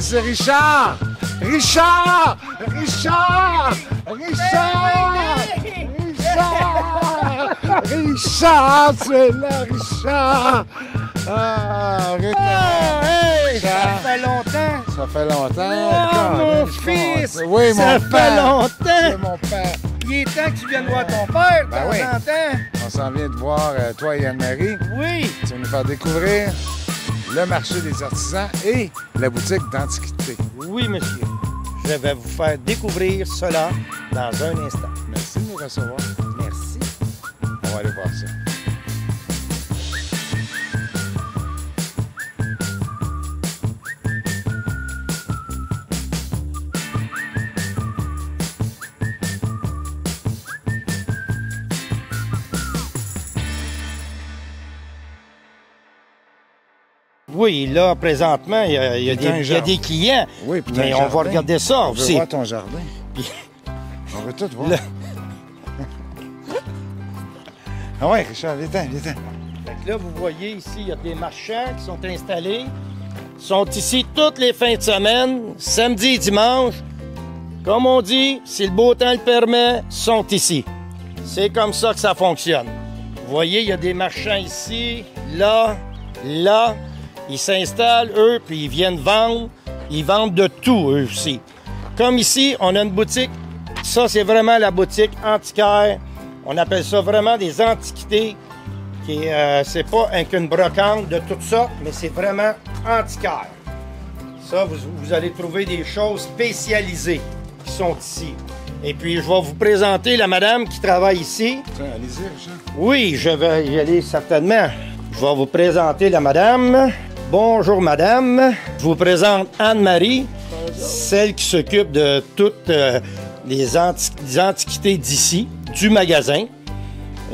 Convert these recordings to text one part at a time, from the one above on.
c'est Richard! Richard! Richard! Richard! Richard! Richard, c'est là, Richard! Ah, hey, ça fait longtemps! Ça fait longtemps! Oh, mon fils! Oui, mon père! Ça fait longtemps! C'est mon père! Il est temps que tu viennes voir ton père, de Ben oui. temps en temps. On s'en vient de voir, toi et Anne-Marie. Oui! Tu vas nous faire découvrir le marché des artisans et la boutique d'antiquité. Oui, monsieur. Je vais vous faire découvrir cela dans un instant. Merci de nous recevoir. Merci. On va aller voir ça. Oui, là, présentement, il y a des clients. Oui, puis mais on va regarder ça On veut aussi. voir ton jardin. Puis- On veut tout voir. Là- Ah ouais, Richard, viens-t'en, viens-t'en. Fait que là, vous voyez ici, il y a des marchands qui sont installés. Ils sont ici toutes les fins de semaine, samedi et dimanche. Comme on dit, si le beau temps le permet, ils sont ici. C'est comme ça que ça fonctionne. Vous voyez, il y a des marchands ici, là, là. Ils s'installent, eux, puis ils viennent vendre. Ils vendent de tout, eux aussi. Comme ici, on a une boutique. Ça, c'est vraiment la boutique antiquaire. On appelle ça vraiment des antiquités. C'est pas qu'une brocante de tout ça, mais c'est vraiment antiquaire. Ça, vous allez trouver des choses spécialisées qui sont ici. Et puis, je vais vous présenter la madame qui travaille ici. Tiens, allez-y, Richard. Oui, je vais y aller certainement. Je vais vous présenter la madame. Bonjour, madame. Je vous présente Anne-Marie, celle qui s'occupe de toutes les antiquités d'ici, du magasin.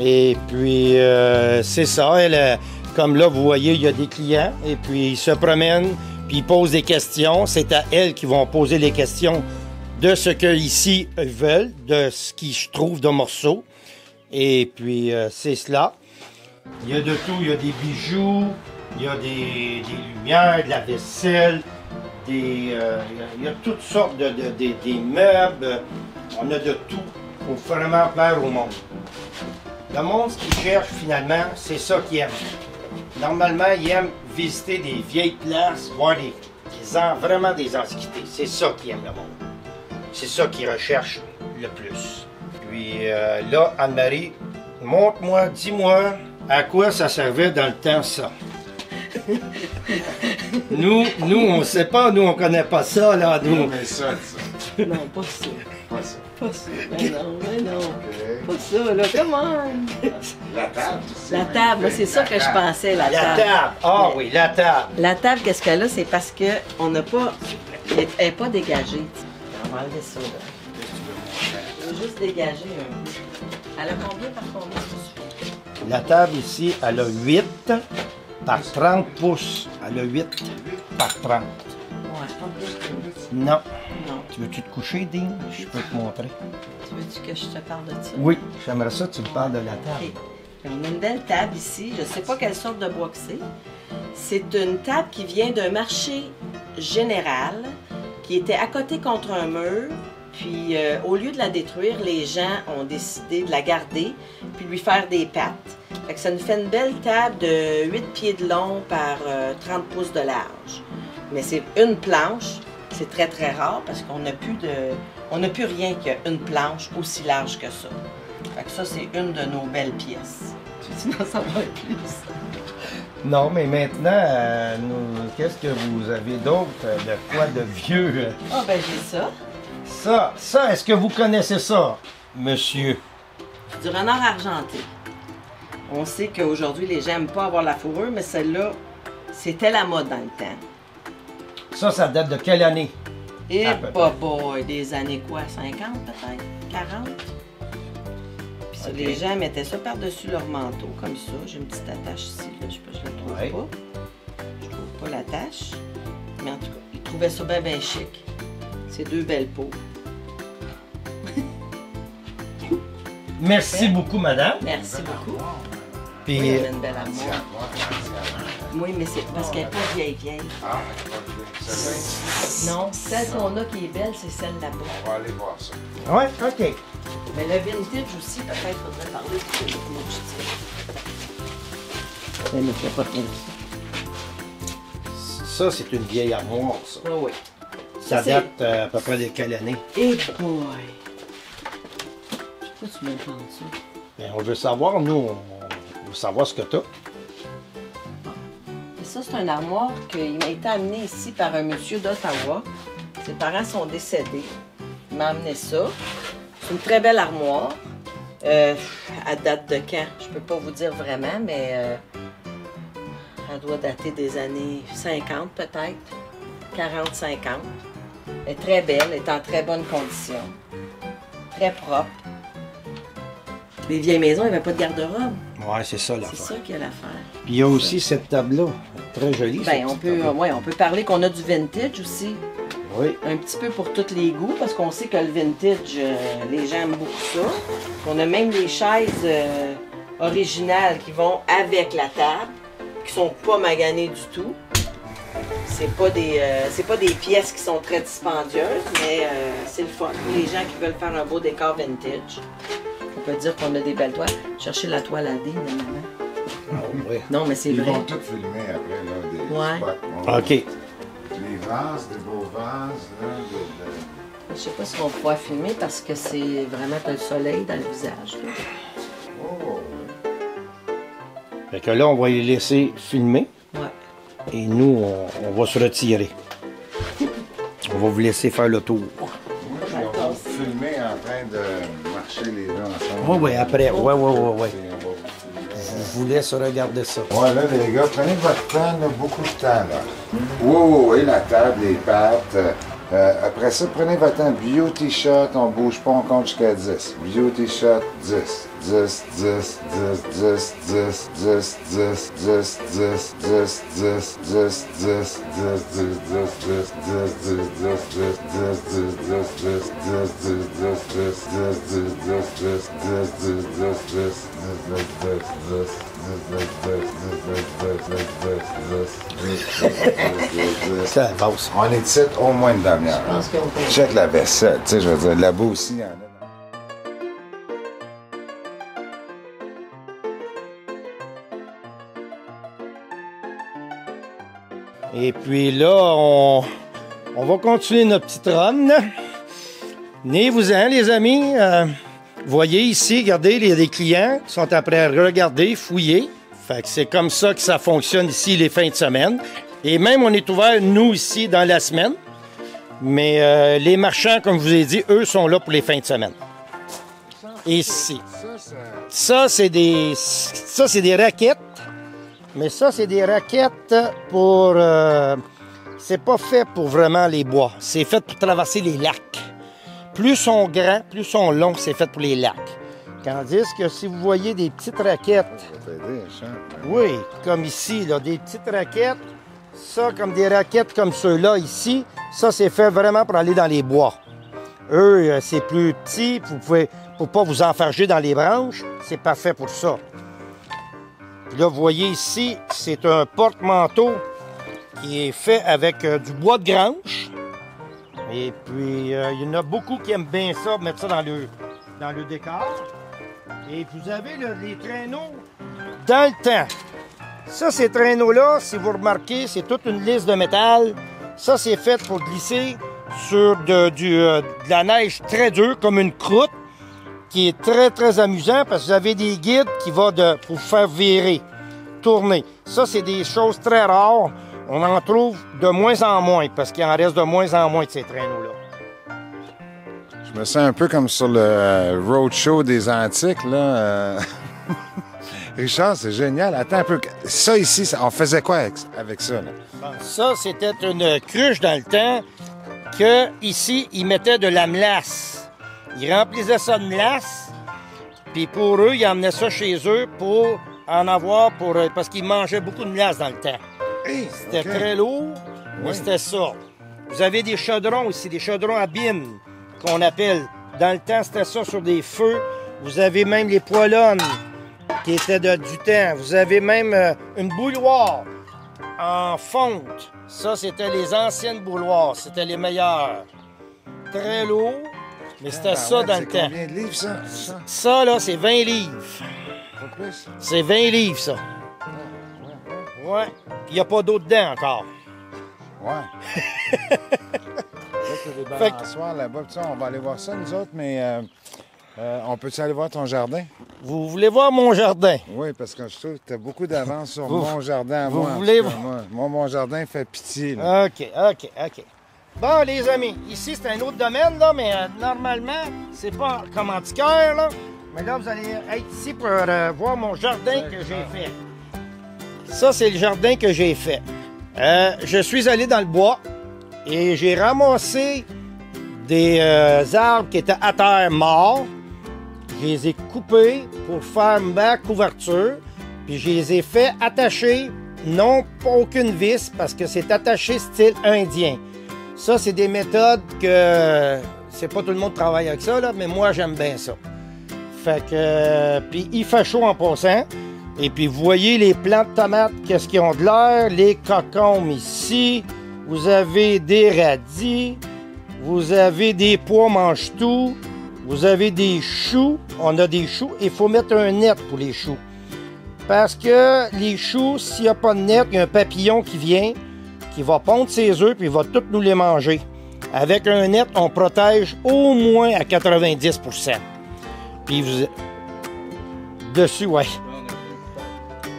Et puis, c'est ça. Comme là, vous voyez, il y a des clients. Et puis, ils se promènent, puis ils posent des questions. C'est à elles qui vont poser les questions de ce qu'ici ils veulent, de ce qu'ils trouvent de morceaux. Et puis, c'est cela. Il y a de tout. Il y a des bijoux, il y a des lumières, de la vaisselle, il y a toutes sortes des meubles. On a de tout pour vraiment plaire au monde. Le monde, ce qu'il cherche finalement, c'est ça qu'il aime. Normalement, il aime visiter des vieilles places, voir vraiment des antiquités. C'est ça qu'il aime le monde. C'est ça qu'il recherche le plus. Puis là, Anne-Marie, montre-moi, dis-moi à quoi ça servait dans le temps, ça. Nous, on ne sait pas, nous, on connaît pas ça, là, nous. Non, mais ça. Non, pas ça. Pas ça. Pas ça. Mais non, mais non. OK. Pas ça, là. Come on. La table, tu sais. La table, moi, c'est ça que je pensais, la La table. table. Ah oui, la table. La table, qu'est-ce qu'elle a? C'est parce qu'on n'a pas... Elle n'est pas dégagée. On va enlever ça, là. Je veux juste dégager un peu. Elle a combien par combien? La table ici, elle a 8 par 30 pouces. Elle a 8 par 30. Ouais, pas plus que... Non. Non. Tu veux-tu te coucher, Dean? Je peux te montrer. Tu veux-tu que je te parle de ça? Oui, j'aimerais ça que tu me parles de la table. OK. On a une belle table ici. Je ne sais pas quelle sorte de bois que c'est. C'est une table qui vient d'un marché général qui était à côté contre un mur. Puis, au lieu de la détruire, les gens ont décidé de la garder puis de lui faire des pattes. Fait que ça nous fait une belle table de 8 pieds de long par 30 pouces de large. Mais c'est une planche. C'est très, très rare parce qu'on n'a plus rien qui a une planche aussi large que ça. Fait que ça, c'est une de nos belles pièces. Tu veux en savoir plus? Non, mais maintenant, qu'est-ce que vous avez d'autre de quoi de vieux? Ah, ben j'ai ça. Ça, est-ce que vous connaissez ça, monsieur? Du renard argenté. On sait qu'aujourd'hui, les gens n'aiment pas avoir la fourrure, mais celle-là, c'était la mode dans le temps. Ça date de quelle année? Et À peu pas boy, des années quoi? 50 peut-être? 40? Puis ça, Ok. les gens mettaient ça par-dessus leur manteau, comme ça. J'ai une petite attache ici, là. Je sais pas, je la trouve Ouais. pas. Je trouve pas l'attache. Mais en tout cas, ils trouvaient ça bien, bien chic. C'est deux belles peaux. Merci beaucoup, madame. Merci beaucoup. Puis, Oui, on a une belle armoire. Oui, mais c'est parce qu'elle n'est pas vieille. Ah, celle-là. Non, celle qu'on a qui est belle, c'est celle là-bas. On va aller voir ça. Ouais, OK. Mais le vintage aussi, peut-être faudrait parler du vintage. Mais ne fais pas rien. Ça, c'est une vieille armoire, ça. Oui, oui. Ça date à peu près de quelle année? Eh boy! Pourquoi tu me demandes ça? Bien, on veut savoir, nous, on veut savoir ce que t'as. Et ça, c'est une armoire qui m'a été amenée ici par un monsieur d'Ottawa. Ses parents sont décédés. Il m'a amené ça. C'est une très belle armoire. Elle date de quand? Je peux pas vous dire vraiment, mais elle doit dater des années 50 peut-être. 40-50. Elle est très belle, elle est en très bonne condition. Très propre. Les vieilles maisons, il n'y avait pas de garde-robe. Ouais, c'est ça C'est l'affaire. ça qu'il y a l'affaire. Puis il y a aussi cette table-là. Très jolie. Ben, cette on peut, table-là. on peut parler qu'on a du vintage aussi. Oui. Un petit peu pour tous les goûts, parce qu'on sait que le vintage, les gens aiment beaucoup ça. On a même les chaises originales qui vont avec la table, qui sont pas maganées du tout. C'est pas des pièces qui sont très dispendieuses, mais c'est le fun. Les gens qui veulent faire un beau décor vintage. On peut dire qu'on a des belles toiles. Cherchez la toile à dés, maman. Ah, oui. Non, mais c'est Ils vrai. vont tout filmer après, là, des Ouais. spots. OK. Les vases, des beaux vases, là, Je sais pas si on va pouvoir filmer parce que c'est vraiment t'as le soleil dans le visage. Là. Oh! Fait que là, on va les laisser filmer. Ouais. Et nous, on va se retirer. On va vous laisser faire le tour. Oui, puis on va vous filmer en train de marcher les deux ensemble. Oui, oui, après. Oui, oui, oui, oui. Et on va vous filmer. Je vous laisse regarder ça. Ouais, là, les gars, prenez votre temps, là, beaucoup de temps, là. Oui, oui, oui, la table, les pattes. Après ça, prenez votre temps. Beauty shot, on bouge pas, on compte jusqu'à 10. Beauty shot, 10. 10, 10, 10, 10, 10, 10, 10, 10, 10, 10, 10, 10, 10, 10, Ça avance. On est ici au moins une demi-heure. Je pense qu'on peut. Check la vaisselle, tu sais, je veux dire, là-bas aussi, il y en a. Et puis là, on va continuer notre petite run. Venez-vous-en, les amis. Voyez ici, regardez, il y a des clients qui sont après à regarder, fouiller. Fait que c'est comme ça que ça fonctionne ici les fins de semaine. Et même, on est ouvert, nous, ici, dans la semaine. Mais les marchands, comme je vous ai dit, eux sont là pour les fins de semaine. Ici. Ça, c'est des raquettes. Mais ça, c'est des raquettes pour... c'est pas fait pour vraiment les bois. C'est fait pour traverser les lacs. Plus sont grands, plus sont longs, c'est fait pour les lacs. Tandis que si vous voyez des petites raquettes... Ça va t'aider, Charles. Oui, comme ici, là, des petites raquettes. Ça, comme des raquettes comme ceux-là ici, ça, c'est fait vraiment pour aller dans les bois. Eux, c'est plus petit, vous pouvez, pour pas vous enfarger dans les branches. C'est parfait pour ça. Puis là, vous voyez ici, c'est un porte-manteau qui est fait avec du bois de grange. Et puis, il y en a beaucoup qui aiment bien ça, mettre ça dans le décor. Et puis, vous avez les traîneaux dans le temps. Ça, ces traîneaux-là, si vous remarquez, c'est toute une lisse de métal. Ça, c'est fait pour glisser sur de la neige très dure, comme une croûte, qui est très, très amusant parce que vous avez des guides qui vont pour faire virer, tourner. Ça, c'est des choses très rares. On en trouve de moins en moins parce qu'il en reste de moins en moins de ces traîneaux-là. Je me sens un peu comme sur le roadshow des Antiques, là. Richard, c'est génial. Attends un peu. Ça ici, on faisait quoi avec ça, là? Ça, c'était une cruche dans le temps que ici, ils mettaient de la melasse. Ils remplissaient ça de melasse, puis pour eux, ils emmenaient ça chez eux pour en avoir, parce qu'ils mangeaient beaucoup de melasse dans le temps. Hey, C'était OK. très lourd, mais Oui. c'était ça. Vous avez des chaudrons ici, des chaudrons à bine, qu'on appelle. Dans le temps, c'était ça sur des feux. Vous avez même les poêlonnes qui étaient du temps. Vous avez même une bouilloire en fonte. Ça, c'était les anciennes bouloirs. C'était les meilleures. Très lourd, mais c'était ça dans le temps. Combien de livres, ça? Ça, là, c'est 20 livres. Pas plus? C'est 20 livres, ça. Ouais. Puis il n'y a pas d'eau dedans encore. Ouais. Là, t'as des balançoires là-bas. Puis ça, on va aller voir ça, nous autres, mais on peut-tu aller voir ton jardin? Vous voulez voir mon jardin? Oui, parce que je trouve que tu as beaucoup d'avance sur mon jardin à vous moi. voulez- En tout cas, moi, mon jardin fait pitié. Là. OK. Bon, les amis, ici, c'est un autre domaine, là, mais normalement, c'est pas comme antiquaire, là. Mais là, vous allez être ici pour voir mon jardin que j'ai fait. Ça, c'est le jardin que j'ai fait. Je suis allé dans le bois et j'ai ramassé des arbres qui étaient à terre morts. Je les ai coupés pour faire ma couverture, puis je les ai fait attacher, non pas aucune vis, parce que c'est attaché style indien. Ça, c'est des méthodes que c'est pas tout le monde qui travaille avec ça, là, mais moi, j'aime bien ça. Fait que, puis il fait chaud en passant. Et puis, vous voyez les plants de tomates, qu'est-ce qu'ils ont de l'air, les cocombes ici. Vous avez des radis, vous avez des pois mange-tout, vous avez des choux. On a des choux. Il faut mettre un net pour les choux. Parce que les choux, s'il n'y a pas de net, il y a un papillon qui vient, qui va pondre ses œufs, puis il va tous nous les manger. Avec un net, on protège au moins à 90%. Puis vous... Dessus, ouais.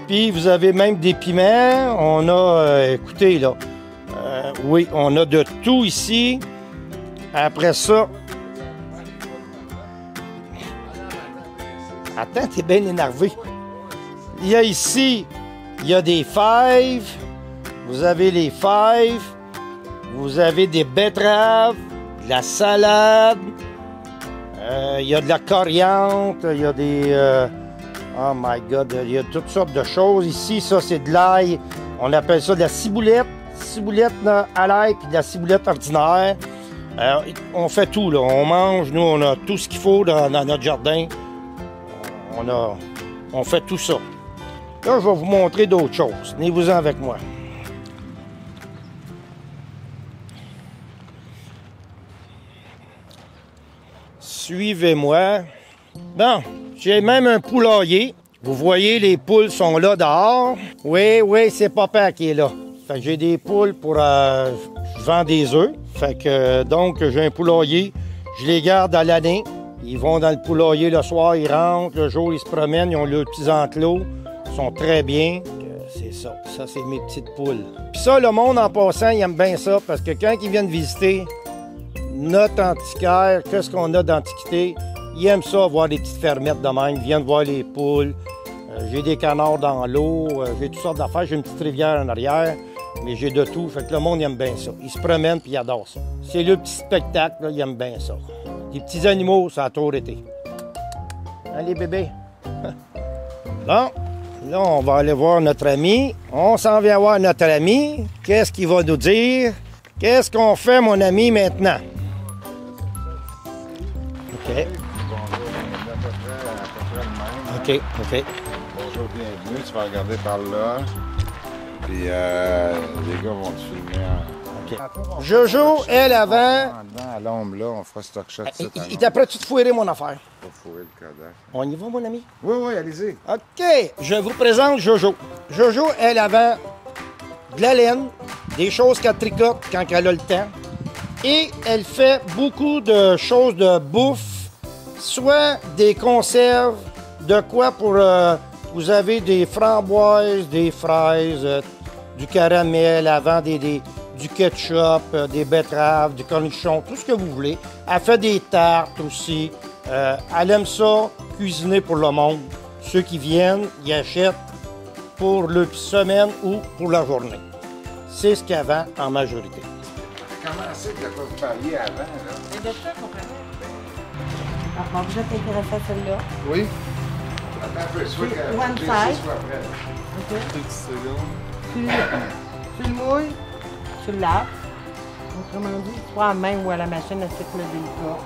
Puis vous avez même des piments. On a, écoutez, là, oui, on a de tout ici. Après ça... Attends, t'es bien énervé. Il y a ici, il y a des fèves. Vous avez les fèves. Vous avez des betteraves, de la salade. Il y a de la coriandre. Il y a des... oh my God, il y a toutes sortes de choses. Ici, ça, c'est de l'ail. On appelle ça de la ciboulette. Ciboulette à l'ail puis de la ciboulette ordinaire. On fait tout, là. On mange. Nous, on a tout ce qu'il faut dans notre jardin. On fait tout ça. Là, je vais vous montrer d'autres choses. Venez-vous-en avec moi. Suivez-moi. Bon, j'ai même un poulailler. Vous voyez, les poules sont là dehors. Oui, c'est papa qui est là. Fait que j'ai des poules pour... je vends des œufs. Fait que, donc, j'ai un poulailler. Je les garde à l'année. Ils vont dans le poulailler le soir, ils rentrent. Le jour, ils se promènent. Ils ont leurs petits enclos. Ils sont très bien. C'est ça. Ça, c'est mes petites poules. Puis ça, le monde, en passant, il aime bien ça parce que quand ils viennent visiter notre antiquaire, qu'est-ce qu'on a d'antiquité, ils aiment ça, voir des petites fermettes de même. Ils viennent voir les poules. J'ai des canards dans l'eau. J'ai toutes sortes d'affaires. J'ai une petite rivière en arrière. Mais j'ai de tout. Fait que le monde il aime bien ça. Ils se promènent puis ils adorent ça. C'est le petit spectacle, là, ils aiment bien ça. Les petits animaux, ça a toujours été. Allez, bébé. Bon, là, on va aller voir notre ami. On s'en vient voir notre ami. Qu'est-ce qu'il va nous dire? Qu'est-ce qu'on fait, mon ami, maintenant? OK. Bonjour, on est à peu près le même. OK. Bonjour, bienvenue. Tu vas regarder par là. Puis les gars vont te filmer. Jojo, elle, avant... À l'ombre, là, on fera stock shot. Il t'a prêt-tu de fouiller mon affaire? Pas fourrer le Kodak. On y va, mon ami? Oui, allez-y. OK. Je vous présente Jojo. Jojo, elle, avant de la laine, des choses qu'elle tricote quand elle a le temps. Et elle fait beaucoup de choses de bouffe, soit des conserves, de quoi pour... vous avez des framboises, des fraises, du caramel, avant du ketchup, des betteraves, du cornichon, tout ce que vous voulez. Elle fait des tartes aussi. Elle aime ça, cuisiner pour le monde. Ceux qui viennent, ils achètent pour leur semaine ou pour la journée. C'est ce qu'elle vend en majorité. Comment c'est que vous parliez avant, là? C'est de ça qu'on parlait. Alors, vous êtes intéressé à celle-là? Oui. Attends un peu, soit que One les side. soit prêt. OK. Tu le mouilles, tu le laves. Autrement dit, soit à la main ou à la machine à cycle délicat.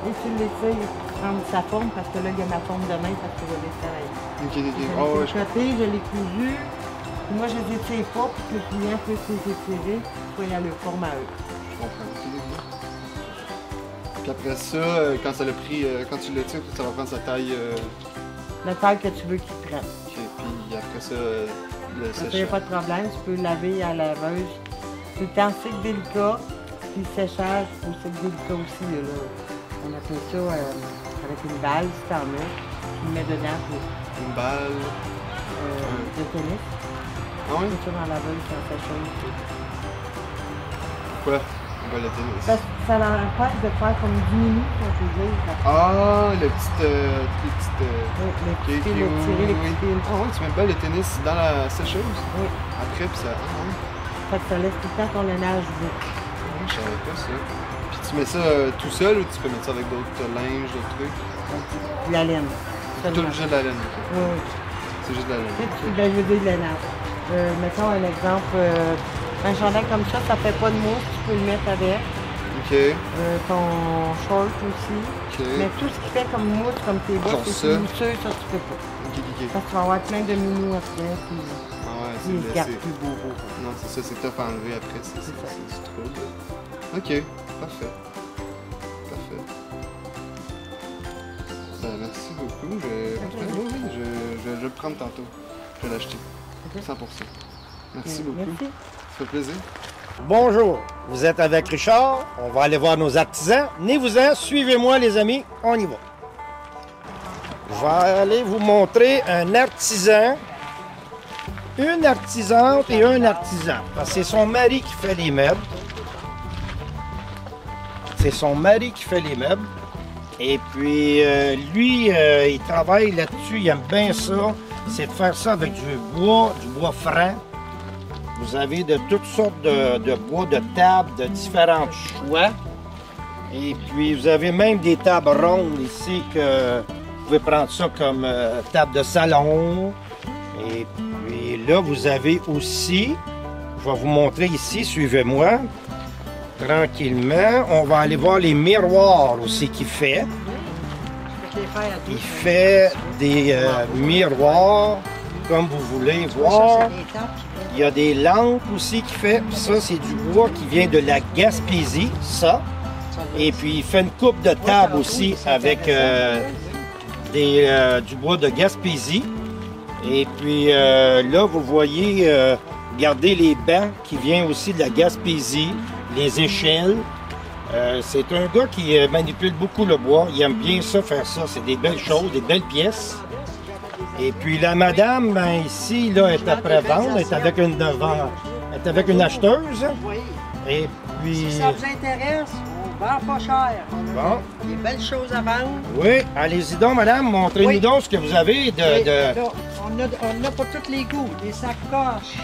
Et tu l'étires pour prendre sa forme parce que là, il y a ma forme de main parce que je vais travailler. Ok. Je l'ai côté, je l'ai cousu. Puis moi, je les étire pas pour que le client puisse les étirer pour y aller au forme à eux. Je comprends. Puis après ça, quand ça l'a pris, quand tu le tires, ça va prendre sa taille. La taille que tu veux qu'il prenne. Ok, puis après ça, le Ça, il n'y a séchage. pas de problème, tu peux le laver à la laveuse. Tout le temps cycle délicat, puis le séchage, il faut cycle délicat aussi. Là. On appelle ça avec une balle, si t'en as, tu le mets dedans pour Une balle. de tennis. Ah oui? C'est ça dans la laveuse, en sécheuse. Pourquoi? Une balle de tennis. Parce que ça l'empêche de faire comme 10 minutes, on peut dire. Ah, les petites. Les petites. Les Ok, petits ok, fils, les tirer, les petits fils. Ah ouais, tu mets une balle de tennis dans la sécheuse? Oui. Après, puis ça. Ah ouais. Fait que ça laisse tout le temps ton ménage vite. Je savais pas ça. Puis tu mets ça tout seul ou tu peux mettre ça avec d'autres linges, d'autres trucs? La laine. Tout seulement. juste de la laine. Ok. Oui, oui. C'est juste de la laine. Ben, je veux dire de lainage. Mettons un exemple, un chandail comme ça fait pas de mousse, tu peux le mettre avec. Ok. Ton short aussi. Ok. Mais tout ce qui fait comme mousse, comme tes bottes, Genre c'est ça. mousseux, ça tu peux pas. Ok, ok. Parce que tu vas avoir plein de minous après, puis Ah ouais, ils se gardent c'est plus beau. Non, c'est ça, c'est tough à enlever après, c'est trop. Ok, parfait. Parfait. Ben, merci beaucoup. Parfait. Oui, oui, je vais le prendre tantôt. Je vais l'acheter. 100%. Merci beaucoup. Merci. Ça fait plaisir. Bonjour, vous êtes avec Richard. On va aller voir nos artisans. Venez-vous-en, suivez-moi les amis, on y va. Je vais aller vous montrer un artisan, une artisante et un artisan. Parce que c'est son mari qui fait les meubles. C'est son mari qui fait les meubles. Et puis, lui, il travaille là-dessus, il aime bien ça. C'est de faire ça avec du bois franc. Vous avez de toutes sortes de bois de table, de différents choix. Et puis, vous avez même des tables rondes ici que vous pouvez prendre ça comme table de salon. Et puis là, vous avez aussi, je vais vous montrer ici, suivez-moi, tranquillement. On va aller voir les miroirs aussi qu'il fait. Il fait des miroirs, comme vous voulez voir. Il y a des lampes aussi qu'il fait. Puis ça, c'est du bois qui vient de la Gaspésie, ça. Et puis, il fait une coupe de table aussi avec du bois de Gaspésie. Et puis, là, vous voyez, regardez les bancs qui viennent aussi de la Gaspésie, les échelles. C'est un gars qui manipule beaucoup le bois. Il aime bien ça, faire ça. C'est des belles choses, des belles pièces. Et puis la madame, ben, ici, là, est après vendre, est avec une acheteuse. Oui. Et puis. Si ça vous intéresse, on vend pas cher. On a Bon. des belles choses à vendre. Oui, allez-y donc, madame, montrez-nous Oui. donc ce que vous avez Oui, de. là, on a pour tous les goûts. Des sacoches,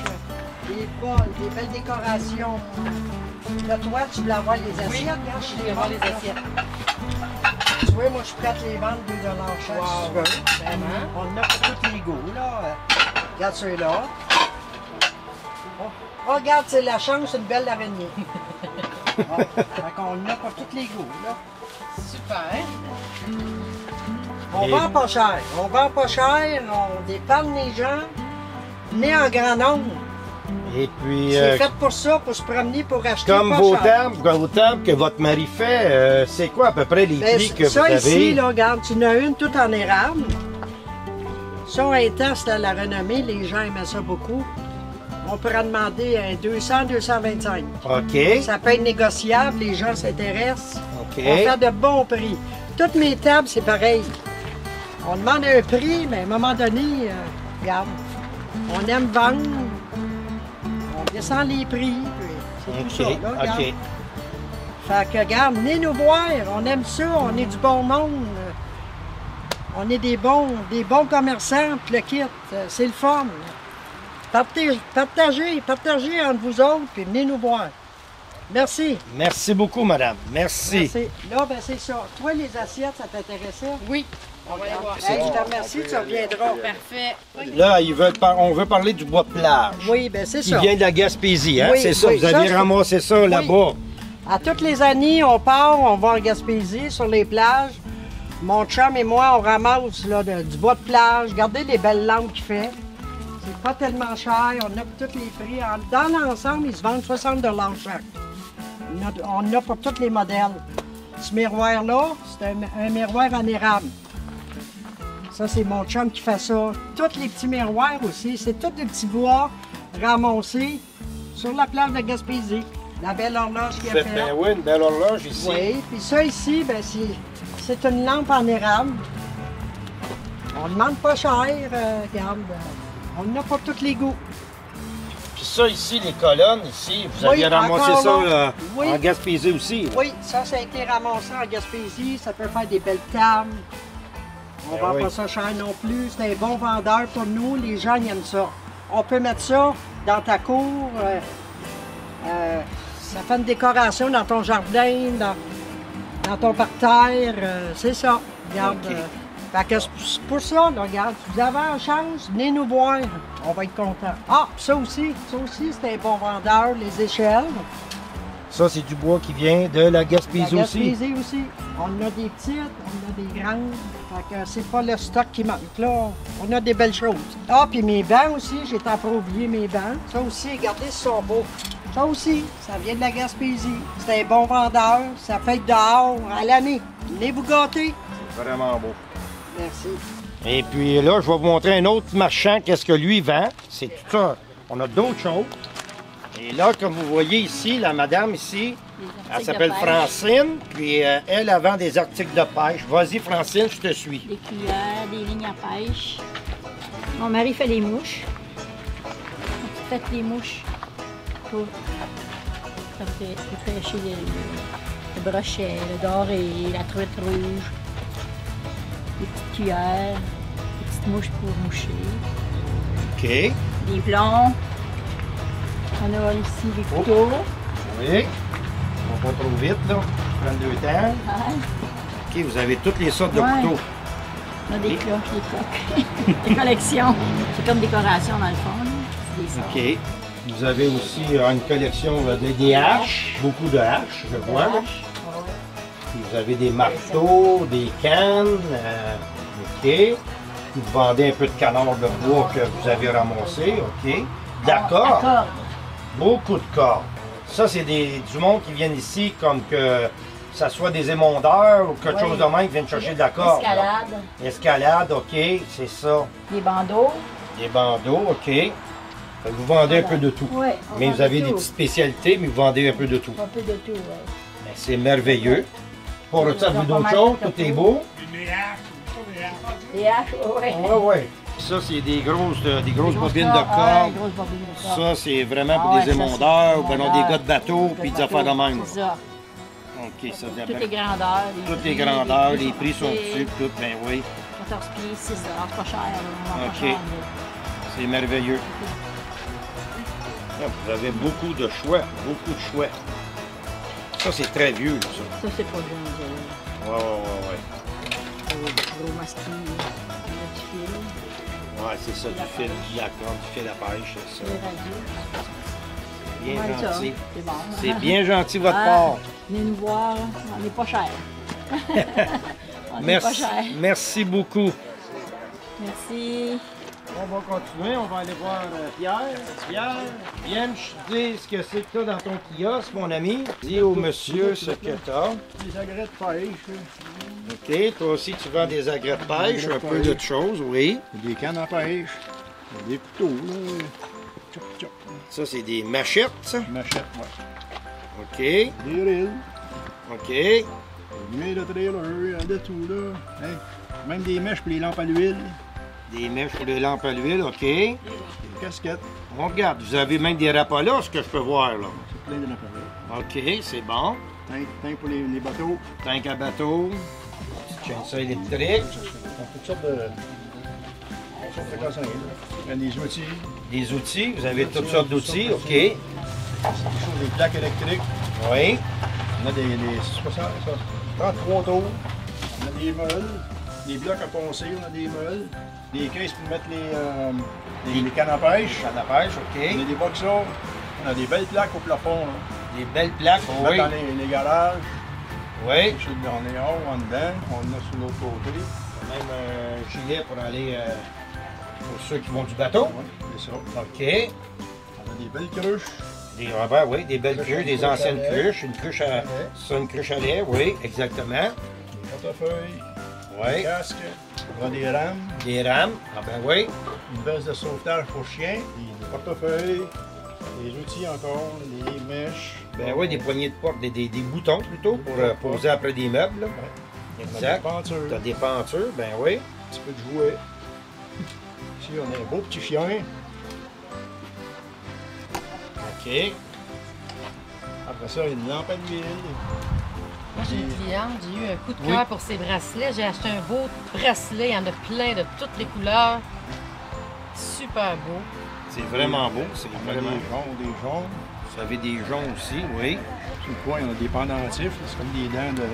des bols, des belles décorations. Là, toi, tu voulais avoir les assiettes. Oui, hein? je vais voir les assiettes. Tu vois, moi, je suis prête à les vendre 2 chaque, Wow. si tu veux. Vraiment? On a pour tous les goûts, là. Regarde ceux-là. Oh, regarde, c'est la chance, c'est une belle araignée. Fait qu'on en a pour tous les goûts, là. Super. On Et- vend pas cher. On vend pas cher, on dépanne les gens. Venez en grand nombre. Et puis. C'est fait pour ça, pour se promener, pour acheter Comme pas vos cher. tables que votre mari fait, c'est quoi à peu près les Ben, prix que ça vous avez? ici, là, regarde, tu en as une toute en érable. Ça, un test à la renommée, les gens aimaient ça beaucoup. On pourra demander un 200, 225. OK. Ça peut être négociable, les gens s'intéressent. OK. On fait de bons prix. Toutes mes tables, c'est pareil. On demande un prix, mais à un moment donné, regarde, on aime vendre. On descend les prix. puis C'est tout OK. ça, là, regarde. OK. Fait que, regarde, venez nous voir. On aime ça. On est du bon monde. On est des bons commerçants. Puis le kit, c'est le fun. Partagez entre vous autres, puis venez nous voir. Merci. Merci beaucoup, madame. Merci. Merci. Là, ben c'est ça. Toi, les assiettes, ça t'intéressait? Oui. On va aller voir. Hey, je te remercie, tu reviendras. Parfait. Là, on veut parler du bois de plage. Oui, ben c'est Qui ça. vient de la Gaspésie, hein? Oui, C'est ça, oui, vous avez ça, ramassé ça là-bas. À toutes les années, on part, on va en Gaspésie, sur les plages. Mon chum et moi, on ramasse là, du bois de plage. Regardez les belles lampes qu'il fait. C'est pas tellement cher. On a pour tous les prix. Dans l'ensemble, ils se vendent 60 chaque. On a pour tous les modèles. Ce miroir-là, c'est un miroir en érable. Ça, c'est mon chum qui fait ça. Tous les petits miroirs aussi, c'est tous des petits bois ramassés sur la plage de Gaspésie. La belle horloge qui a fait. Ben oui, une belle horloge ici. Oui, puis ça ici, ben c'est une lampe en érable. On ne demande pas cher, regarde. On en a pour tous les goûts. Puis ça ici, les colonnes, ici, vous Oui, aviez ramassé encore ça là. Oui. en Gaspésie aussi. Là. Oui, ça a été ramassé en Gaspésie. Ça peut faire des belles tables. On Ben vend oui. pas ça cher non plus. C'est un bon vendeur pour nous. Les gens ils aiment ça. On peut mettre ça dans ta cour. Ça fait une décoration dans ton jardin, dans ton parterre. C'est ça. Regarde. Ok. Fait que c'est pour ça, là, regarde, si vous avez la chance, venez nous voir. On va être contents. Ah, ça aussi, c'est un bon vendeur, les échelles. Ça, c'est du bois qui vient de la Gaspésie La aussi. Gaspésie aussi. On a des petites, on a des grandes. Fait que c'est pas le stock qui manque. Là, on a des belles choses. Ah, puis mes bancs aussi, j'ai tant pas oublié mes bancs. Ça aussi, regardez, ils sont beaux. Ça aussi, ça vient de la Gaspésie. C'est un bon vendeur. Ça fait dehors à l'année. Venez vous gâter. Vraiment beau. Merci. Et puis là, je vais vous montrer un autre marchand, qu'est-ce que lui vend. C'est tout ça. On a d'autres choses. Et là, comme vous voyez ici, la madame ici, elle s'appelle Francine, puis elle vend des articles de pêche. Vas-y, Francine, je te suis. Des cuillères, des lignes à pêche. Mon mari fait les mouches. Faites les mouches pour pêcher le brochet, le doré, la truite rouge, des petites cuillères, des petites mouches pour moucher, OK. des plombs. On a ici des couteaux. Oui. On va pas trop vite, là. Prendre le temps. Ouais. OK, vous avez toutes les sortes de Ouais. couteaux. On a des cloches, des coques, des collections. C'est comme décoration dans le fond. Là. C'est des sortes. OK. Vous avez aussi une collection des haches, beaucoup de haches, je vois. là. Puis vous avez des marteaux, des cannes. OK. Vous vendez un peu de canard de bois que vous avez ramassé. OK. De la corde. D'accord. Beaucoup de cordes. Ça, c'est du monde qui viennent ici comme que ça soit des émondeurs ou quelque chose de même qui viennent chercher de la corde. là. Escalade, Escalade, OK, c'est ça. des bandeaux. Des bandeaux, OK. Fait que vous vendez un peu de tout. Ouais, on Mais vend vous avez de des tout. petites spécialités, mais vous vendez un peu de tout. Un peu de tout, oui. Ben, c'est merveilleux. Pour On ça, vend vous pas d'autres mal choses, de tout est tout. beau. Des haches, oui. Oui, oui. Ça, c'est des grosses bobines de corde. grosses bobines de corde. Ça, c'est vraiment pour Ah ouais, des ça, c'est émondeurs, des ou ben non, émondeurs, des gars de bateau, puis des affaires de même. C'est ça. OK, ça Toutes dépend. les grandeurs. Toutes les grandeurs, les prix sont dessus, tout, ben oui. 14 pieds, 6 $, pas cher. On vend OK. pas cher. C'est merveilleux. Ah, vous avez beaucoup de choix, beaucoup de choix. Ça, c'est très vieux, là, ça. Ça, c'est pas bien. Ouais. Gros masquis, du fil, Ouais, c'est ça, du fil, de la corde, du fil à pêche, c'est des ça. radios. Bien Ouais, ça, gentil. c'est bon. C'est bien gentil, votre Ah, part. Venez nous voir, on n'est pas cher. On n'est pas Merci, cher. merci beaucoup. Merci. On va continuer, on va aller voir Pierre. Pierre, viens me dire ce que c'est que tu as dans ton kiosque, mon ami. Dis au monsieur ce que tu as. Des agrès de pêche, OK, toi aussi, tu vends des agrès de pêche, un peu de choses, oui. des cannes à pêche, des couteaux, là. Tchop, tchop. Ça, c'est des machettes, ça. Machette, ouais. OK, Des reels, OK. des mails de trailer, de tout, là. Hein? Même des mèches pour les lampes à l'huile, Des mèches pour les lampes à l'huile, OK. des casquettes, On regarde, vous avez même des rapalas, ce que je peux voir, là. c'est plein de appareils. OK, c'est bon. Teint pour les bateaux, Tank à bateau. Petite chaîne électrique. on fait toutes sortes de consignes, là. Des outils, Des outils, vous avez toutes sortes d'outils, OK. des plaques électriques, Oui. on a des 33 tours, on a des meules, des blocs à poncer, on a des meules, des caisses pour mettre les cannes à pêche, Canne à pêche, on a OK. des boxers, on a des belles plaques au plafond, là. Des belles plaques, On met oui. dans les garages, Oui. on est en haut, en dedans, on en a sur l'autre côté. Même un gilet pour aller Pour ceux qui vont du bateau. Oui, c'est ça. OK. On a des belles cruches. Des Robert, oui, des belles cruches, des anciennes cruches. Une cruche à. C'est une cruche à lait, oui, exactement. Des portefeuilles. Des Oui. casques. On a des rames. Des rames. Ah ben oui. Une veste de sauvetage pour chien. Des portefeuilles. Des outils encore. Des mèches. Ben oui, des poignées de porte, des boutons plutôt pour poser après des meubles. Là. Ouais. On a Exact. des pentures. T'as des pentures, ben oui. Un petit peu de jouets. Ici, on a un beau petit chien. OK. Après ça, une lampe à l'huile. Moi, j'ai une cliente, j'ai eu un coup de cœur pour ces bracelets. J'ai acheté un beau bracelet, il y en a plein de toutes les couleurs. Super beau. C'est vraiment beau, c'est On a vraiment. des jaunes. Vous avez des jaunes aussi, oui. Sur le coin, on a des pendentifs. C'est comme des dents de.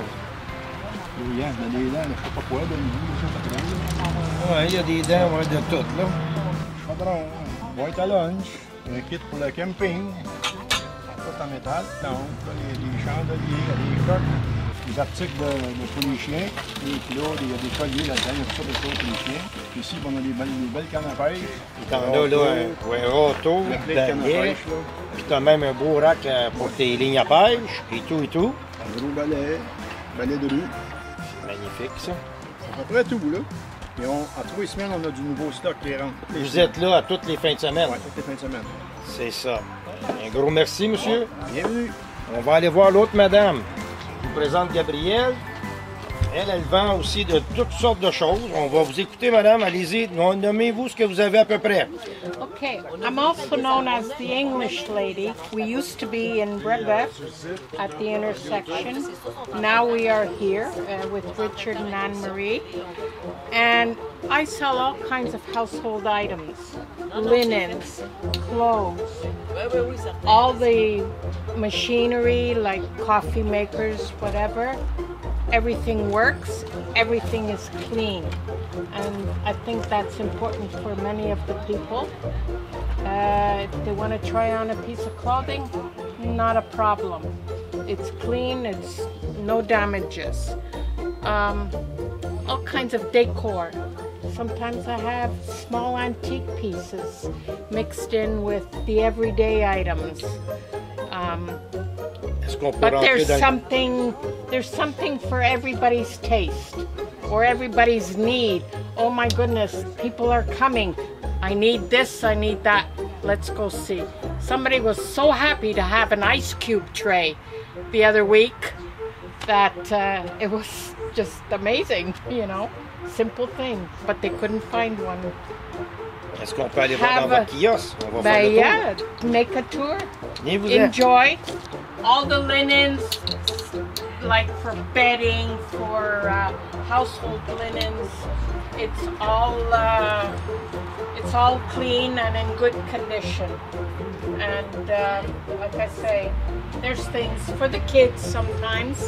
On a des dents de je sais pas quoi, de mou, je sais pas trop. Oui, il y a des dents ouais, de tout, là. Chaudron, boîte à lunch, un kit pour le camping. Tout en métal. Donc, là, des chandeliers, des chocs, des articles pour les chiens. Des kilos, il y a des colliers là-dedans, il y a tout ça des choses pour les chiens. Puis ici, on a des belles cannes à pêche. T'en as là, ouais, râteau, La plaie de canne à balai, pêche, là. puis t'as même un beau rack pour tes lignes à pêche, et tout, et tout. Un gros balai de rue. Magnifique, ça. C'est à peu près tout, là. Et en 3 semaines, on a du nouveau stock qui rentre. Vous êtes là à toutes les fins de semaine. Oui, toutes les fins de semaine. C'est ça. Un gros merci, monsieur. Bienvenue. On va aller voir l'autre madame. Je vous présente Gabrielle. Elle vend aussi de toutes sortes de choses. On va vous écouter, madame. Allez-y, nommez-vous ce que vous avez à peu près. Okay, I'm also known as the English lady. We used to be in Brebeuf at the intersection. Now we are here with Richard and Anne-Marie. And I sell all kinds of household items, linens, clothes, all the machinery like coffee makers, whatever. Everything works, everything is clean. And I think that's important for many of the people. If they want to try on a piece of clothing, not a problem. It's clean, it's no damages. All kinds of decor. Sometimes I have small antique pieces mixed in with the everyday items. Est-ce qu'on peut But rentrer there's something for everybody's taste or everybody's need. Oh my goodness, people are coming. I need this, I need that. Let's go see. Somebody was so happy to have an ice cube tray the other week that it was just amazing, you know. Simple thing, but they couldn't find one. Est-ce qu'on peut aller voir dans votre kiosque? On va faire But le tour. yeah, make a tour. Venez-vous-en. Enjoy all the linens, like for bedding, for household linens. It's all clean and in good condition. And like I say, there's things for the kids sometimes.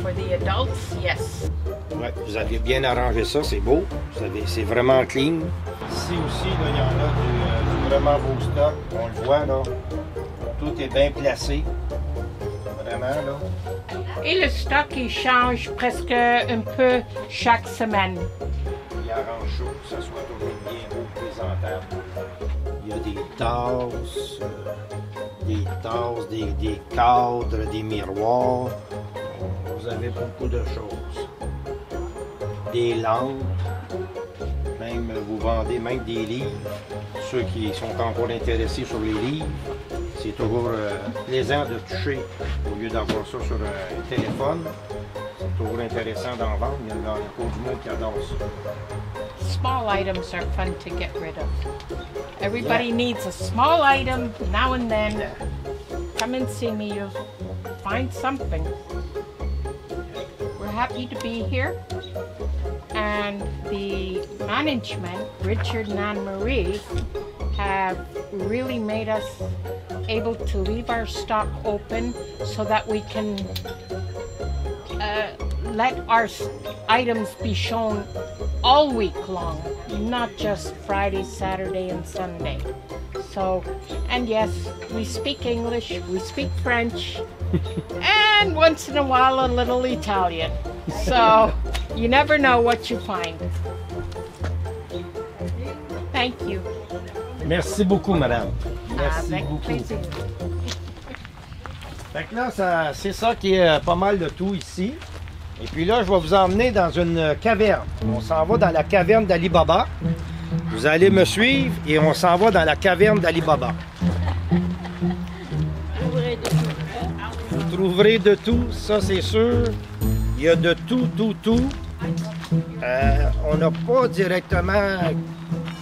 For the adults, yes. Ouais, vous avez bien arrangé ça, c'est beau. C'est vraiment clean. Ici aussi, là, il y en a du vraiment beau stock. On le voit, là. Tout est bien placé. Vraiment, là. Et le stock, il change presque un peu chaque semaine. Il arrange chaud, que ça soit toujours bien beau, présentable. Il y a des cadres, des miroirs. Vous avez beaucoup de choses. Des lampes. Même, vous vendez même des livres. Ceux qui sont encore intéressés sur les livres, c'est toujours plaisant de toucher au lieu d'avoir ça sur un téléphone. C'est toujours intéressant d'en vendre. Il y en a beaucoup du monde qui adore ça. Small items are fun to get rid of. Everybody needs a small item now and then. Come and see me, you'll find something. We're happy to be here. And the management, Richard and Anne-Marie, have really made us able to leave our stock open so that we can let our items be shown all week long, not just Friday, Saturday, and Sunday. So, and yes, we speak English, we speak French, and once in a while a little Italian. So, you never know what you find. Thank you. Merci beaucoup, madame. Merci Avec beaucoup. plaisir. Fait que là, c'est ça qui est pas mal de tout ici. Et puis là, je vais vous emmener dans une caverne. On s'en va dans la caverne d'Ali Baba. Vous allez me suivre et on s'en va dans la caverne d'Ali Baba. Vous trouverez de tout, ça c'est sûr. Il y a de tout. On n'a pas directement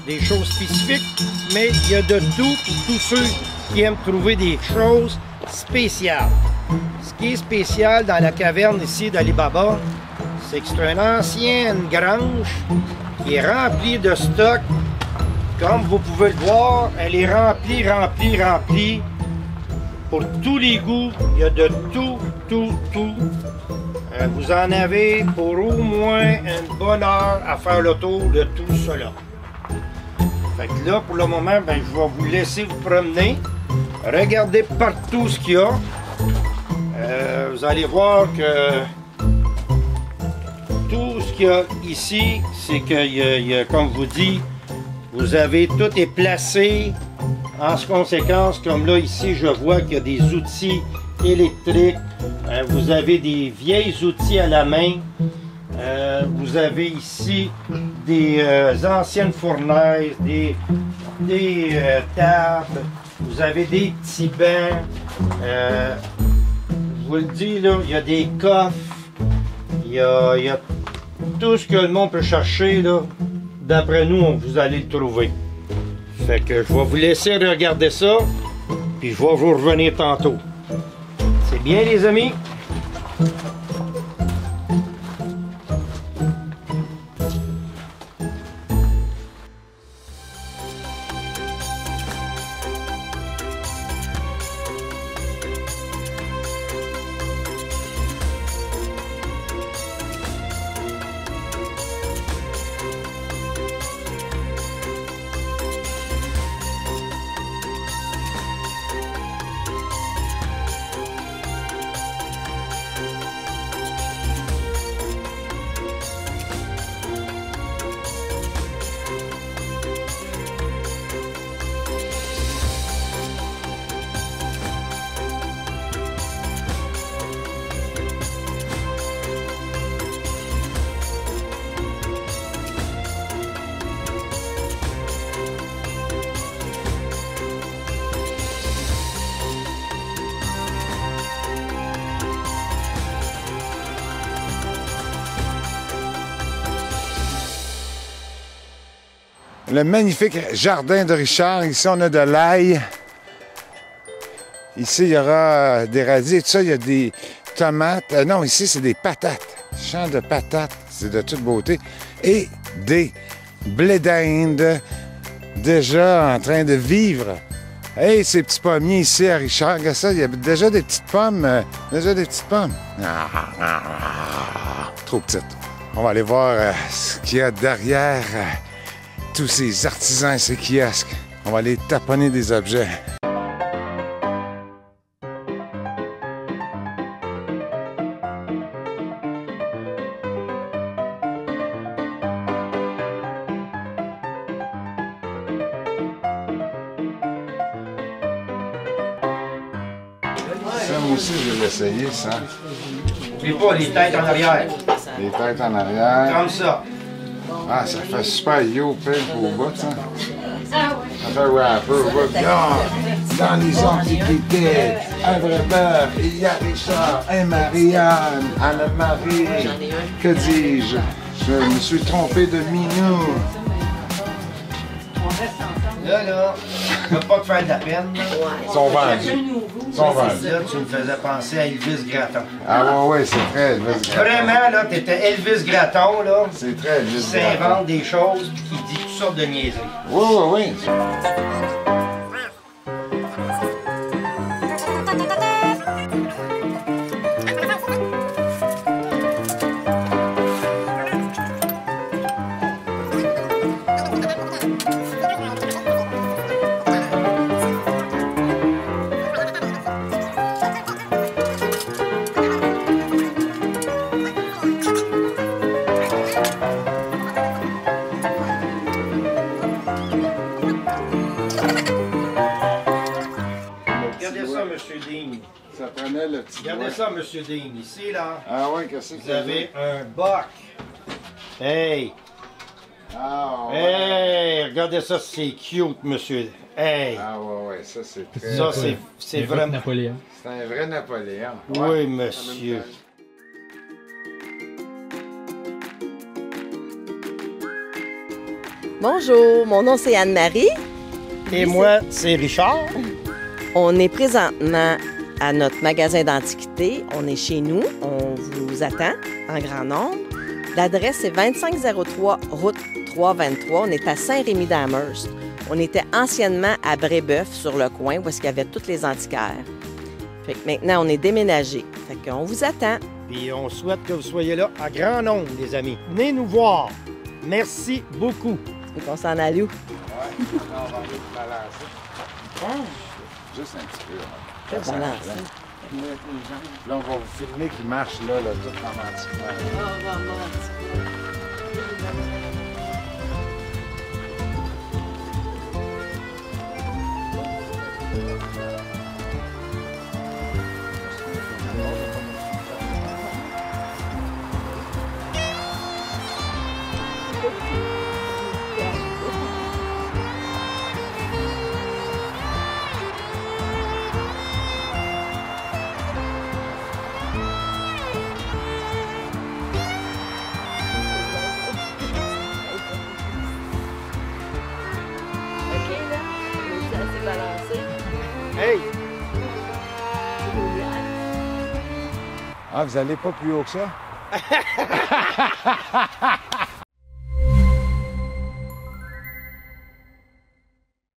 des choses spécifiques, mais il y a de tout pour tous ceux qui aiment trouver des choses spéciales. Ce qui est spécial dans la caverne ici d'Ali Baba, c'est que c'est une ancienne grange qui est remplie de stock. Comme vous pouvez le voir, elle est remplie. Pour tous les goûts, il y a de tout. Vous en avez pour au moins une bonne heure à faire le tour de tout cela. Fait que là, pour le moment, je vais vous laisser vous promener. Regardez partout ce qu'il y a. Vous allez voir que tout ce qu'il y a ici, c'est que, comme je vous dis, vous avez tout est placé en conséquence. Comme là, ici, je vois qu'il y a des outils électriques. Vous avez des vieils outils à la main. Vous avez ici des anciennes fournaises, des tables. Vous avez des petits bancs. Je vous le dis, là, il y a des coffres. Il y a tout ce que le monde peut chercher, là. D'après nous, vous allez le trouver. Fait que je vais vous laisser regarder ça, puis je vais vous revenir tantôt. C'est bien, les amis? Le magnifique jardin de Richard. Ici, on a de l'ail. Ici, il y aura des radis et tout ça. Il y a des tomates. Non, ici, c'est des patates. Champ de patates. C'est de toute beauté. Et des blés d'Inde déjà en train de vivre. Hey, ces petits pommiers ici à Richard. Regarde ça, il y a déjà des petites pommes. Trop petites. On va aller voir ce qu'il y a derrière tous ces artisans et ces kiosques. On va aller taponner des objets. Ça, moi aussi, je vais l'essayer, ça. N'oublie pas les têtes en arrière. Les têtes en arrière. Comme ça. Ah, ça fait super yo pile au bout, ça. Ça fait rapper au bout. Dans les antiquités, un vrai bœuf, il y a Richard, un Marianne, Anne-Marie. Que dis-je? Je me suis trompé de minou. Là, je ne veux pas te faire de la peine. Ils sont vendus. Ils sont vendus. Là, tu me faisais penser à Elvis Gratton. Ah ouais, c'est très Elvis Gratton. Vraiment, là, t'étais Elvis Gratton, là. C'est très Elvis Qui Gratton. s'invente des choses puis qui dit toutes sortes de niaiseries. Oui. ça, Monsieur Dean. Ici, là, Ah ouais, qu'est-ce que vous avez un boc. Hey! Ah ouais. Hey! Regardez ça, c'est cute, monsieur. Hey! Ah ouais, ça c'est très... Ça, c'est vraiment... Napoléon. C'est un vrai Napoléon. Oui, monsieur. Bonjour, mon nom c'est Anne-Marie. Et moi, c'est Richard. On est présentement à notre magasin d'antiquités. On est chez nous. On vous attend en grand nombre. L'adresse est 2503 route 323. On est à Saint-Rémy-d'Amherst. On était anciennement à Brébeuf, sur le coin, où est-ce qu'il y avait tous les antiquaires. Fait que maintenant, on est déménagé. Fait qu'on vous attend. Puis on souhaite que vous soyez là à grand nombre, les amis. Venez nous voir. Merci beaucoup. Et qu'on s'en aille où? Ouais, on va aller balancer. Juste un petit peu. Juste balancer. Là, on va vous filmer qui marche là, tout romantiquement. Hey! Ah, vous allez pas plus haut que ça?